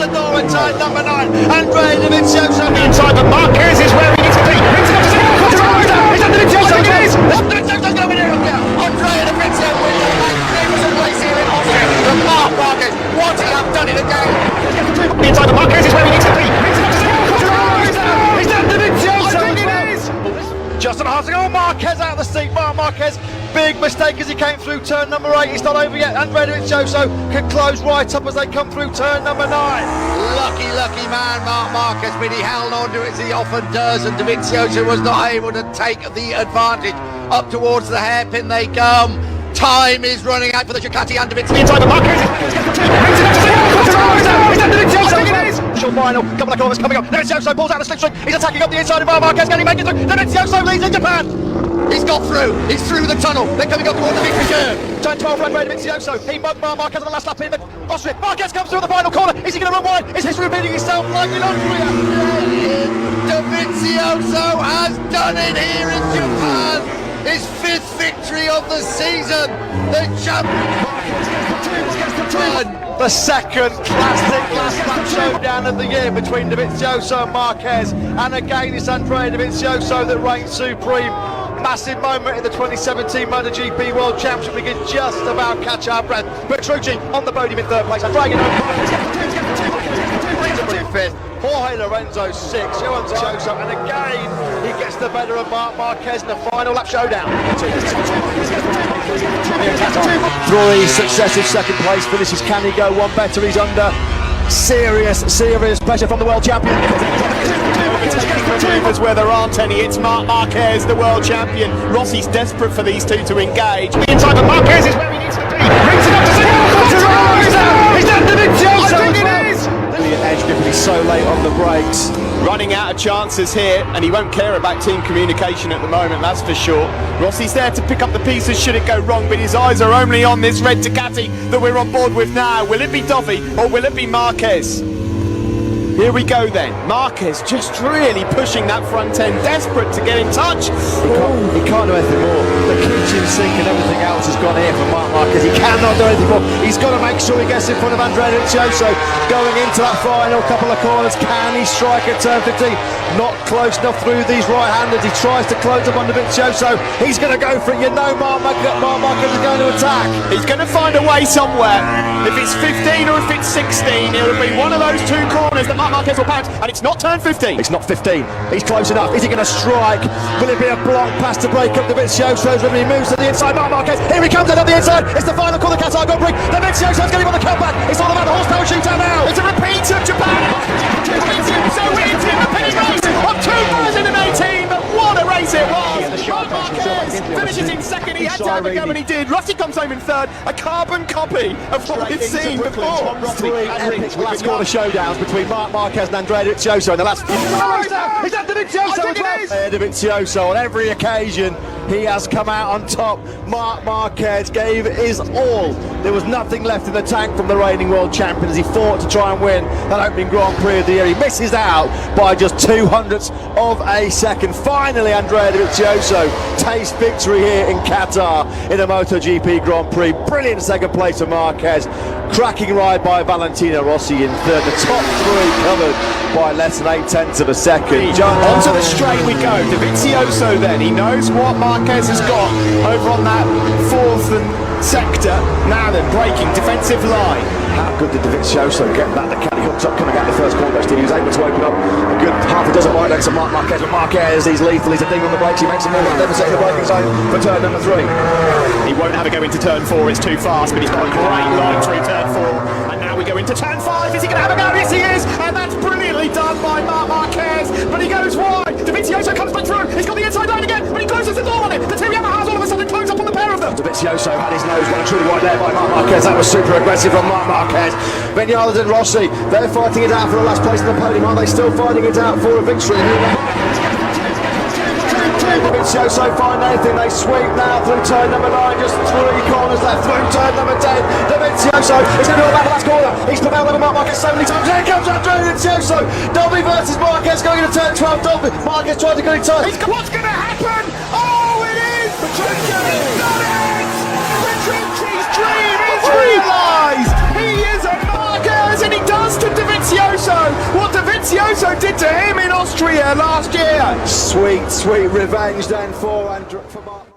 the door in turn number 9. Andrea Dovizioso inside, but Marquez is where he needs to be. Brings it up to is that Dovizioso? It is! Dovizioso's going in here. Andrea Dovizioso wins the magnificent race here in Austria. From Marc Marquez, what he have done it again. Inside, but Marquez is where he needs to be. Brings it up to is that Dovizioso? It is! Just on a half to go, Marquez out of the seat. Marquez, big mistake as he came through turn number 8. He's not over yet. Andrea Dovizioso can close right up as they come through turn number 9. Lucky man, Marc Marquez, but he held on to it as he often does, and Dovizioso was not able to take the advantage. Up towards the hairpin they come. Time is running out for the Ducati and Dovizioso. Inside, but Marquez brings it up to is that Dovizioso? It is! Final, couple of corners coming up. Dovizioso pulls out the slipstream. He's attacking up the inside of Marc Marquez. Can he make it through? Dovizioso leads in Japan. He's got through. He's through the tunnel. They're coming up towards the victory curve. Turn 12 for Andrea Dovizioso. He mugged Marc Marquez on the last lap in Austria. Marquez comes through the final corner. Is he going to run wide? Is history repeating itself like in Austria? Dovizioso has done it here in Japan. His 5th victory of the season. The champion. The second classic last lap showdown of the year between Dovizioso and Marquez, and again it's Andrea Dovizioso that reigns supreme. Massive moment in the 2017 Motogp World Championship. We can just about catch our breath. Petrucci on the podium in 3rd place. And dragging over. 5th. Jorge Lorenzo 6th. Dovizioso, and again he gets the better of Marc Marquez in the final lap showdown. 3 successive second place finishes. Can he go one better? He's under serious pressure from the world champion. Maneuvers where there aren't any. It's Marc Marquez, the world champion. Rossi's desperate for these two to engage. Inside, but Marquez is where he needs to be. Brings it up to is that Dovizioso? It is! Brilliant edge grip, he's so late on the brakes. Running out of chances here, and he won't care about team communication at the moment, that's for sure. Rossi's there to pick up the pieces should it go wrong, but his eyes are only on this red Ducati that we're on board with now. Will it be Dovi or will it be Marquez? Here we go then. Marquez just really pushing that front end, desperate to get in touch. He can't do anything more. The kitchen sink and everything else has gone here for Marc Marquez. He cannot do anything more. He's got to make sure he gets in front of Andrea Dovizioso going into that final couple of corners. Can he strike at turn 15? Not close enough through these right-handers. He tries to close up on Dovizioso. He's going to go for it. You know Marc Marquez is going to attack. He's going to find a way somewhere. If it's 15 or if it's 16, it'll be one of those 2 corners that Marc Marquez will pounce, and it's not turn 15. It's not 15. He's close enough. Is he going to strike? Will it be a block pass to break up Dovizioso's when he moves to the inside? Marc Marquez, here he comes out of the inside. It's the final corner, Qatar Grand Prix. Dovizioso's getting on the comeback. It's all about the horsepower shootout now. It's a repeat of Japan. Dovizioso wins in the penny race of 2018, but what a race it was. Marc Marquez finishes in 2nd. He had to have a go, and he did. Rossi comes home in 3rd. A carbon copy of what we've seen before. 3 epic last corner showdowns between Marc Marquez and Andrea Dovizioso in the last. Is that Dovizioso as well? Dovizioso on every occasion he has come out on top. Marc Marquez gave his all. There was nothing left in the tank from the reigning world champion as he fought to try and win that opening Grand Prix of the year. He misses out by just 0.02 of a second. Finally, Andrea Dovizioso tastes victory here in Qatar in the MotoGP Grand Prix. Brilliant second place for Marquez. Cracking ride by Valentino Rossi in 3rd. The top 3 covered by less than 0.8 of a second. Onto the straight we go. Dovizioso then, he knows what Marquez has got over on that 4th and sector. Now then, breaking defensive line. How good did Dovizioso get that? The caddy hooks up coming out the first corner. He was able to open up a good half a dozen wide lengths of Marc Marquez. But Marquez, he's lethal. He's a thing on the brakes. He makes a move on the deficit in the braking zone for turn number 3. He won't have a go into turn 4. It's too fast, but he's got a great line through turn 4. And now we go into turn 5. Is he going to have a go? Yes, he is. And that's brilliantly done by Marc Marquez. But he goes wide. Dovizioso comes back through. He's got the inside line again, but he closes the door on it. The two Yamahas all of a sudden close up on the pair of them. Dovizioso had his nose well and truly wide there by Marc Marquez. That was super aggressive from Marc Marquez. Vinales and Rossi, they're fighting it out for the last place in the podium. Are they still fighting it out for a victory? Dovizioso find anything, they sweep now through turn number 9, just 3 corners left through turn number 10. Dovizioso is going to do about the last corner. He's prevailed over Marc Marquez so many times. Here comes Andrea Dovizioso. Dovi versus Marquez going into turn 12. Dovi, Marquez trying to get in touch. What's going to happen? Oh, it is! Petrucci's done it! Petrucci's dream is realised! He is a Marquez, and he does to Dovizioso. Austria last year. Sweet, sweet revenge then for Mark.